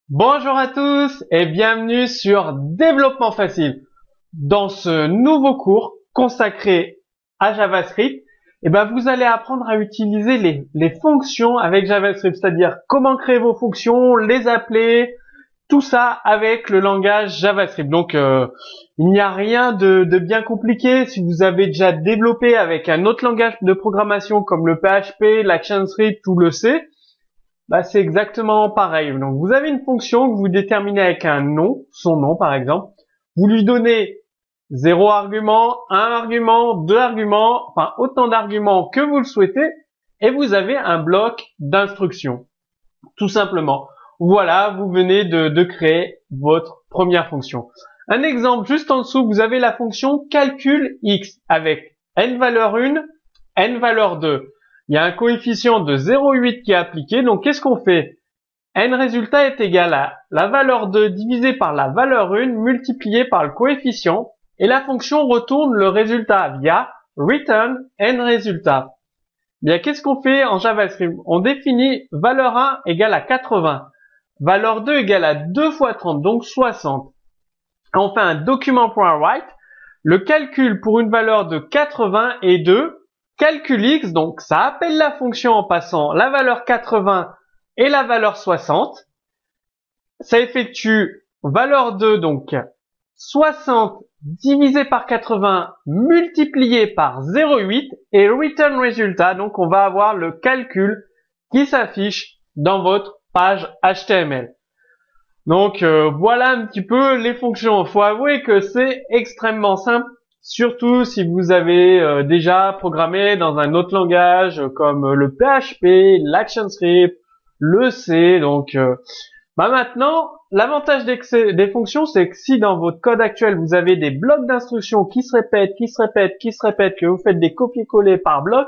Bonjour à tous et bienvenue sur Développement Facile. Dans ce nouveau cours consacré à JavaScript, vous allez apprendre à utiliser les fonctions avec JavaScript, c'est-à-dire comment créer vos fonctions, les appeler, tout ça avec le langage JavaScript. Donc, il n'y a rien de bien compliqué. Si vous avez déjà développé avec un autre langage de programmation comme le PHP, l'ActionScript ou le C, c'est exactement pareil. Donc, vous avez une fonction que vous déterminez avec un nom, son nom par exemple. Vous lui donnez 0 argument, 1 argument, 2 arguments, enfin autant d'arguments que vous le souhaitez, et vous avez un bloc d'instructions. Tout simplement. Voilà, vous venez de créer votre première fonction. Un exemple, juste en dessous, vous avez la fonction calcul x avec n valeur 1, n valeur 2. Il y a un coefficient de 0,8 qui est appliqué. Donc, qu'est-ce qu'on fait? N résultat est égal à la valeur 2 divisé par la valeur 1 multiplié par le coefficient. Et la fonction retourne le résultat via return n résultat. Bien, qu'est-ce qu'on fait en JavaScript? On définit valeur 1 égale à 80. Valeur 2 égale à 2 fois 30, donc 60. On fait un document.write. Le calcul pour une valeur de 80 et de calcul x, donc ça appelle la fonction en passant la valeur 80 et la valeur 60. Ça effectue valeur 2, donc 60 divisé par 80 multiplié par 0,8 et return résultat. Donc on va avoir le calcul qui s'affiche dans votre page HTML. Donc voilà un petit peu les fonctions. Il faut avouer que c'est extrêmement simple, surtout si vous avez déjà programmé dans un autre langage comme le PHP, l'ActionScript, le C. Donc maintenant, l'avantage des fonctions, c'est que si dans votre code actuel, vous avez des blocs d'instructions qui se répètent, que vous faites des copier-coller par bloc,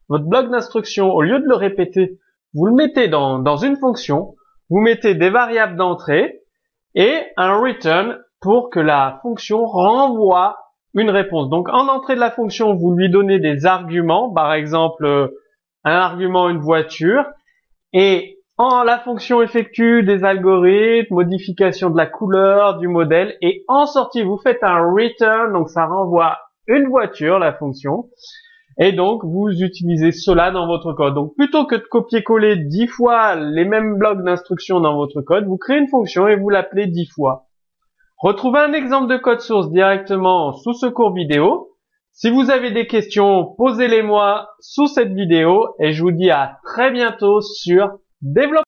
votre bloc d'instructions, au lieu de le répéter, vous le mettez dans une fonction, vous mettez des variables d'entrée et un return pour que la fonction renvoie une réponse. Donc, en entrée de la fonction, vous lui donnez des arguments, par exemple, un argument, une voiture, et la fonction effectue des algorithmes, modification de la couleur, du modèle, et en sortie, vous faites un return, donc ça renvoie une voiture, la fonction, et donc vous utilisez cela dans votre code. Donc plutôt que de copier-coller 10 fois les mêmes blocs d'instructions dans votre code, vous créez une fonction et vous l'appelez 10 fois. Retrouvez un exemple de code source directement sous ce cours vidéo. Si vous avez des questions, posez-les moi sous cette vidéo, et je vous dis à très bientôt sur Développement.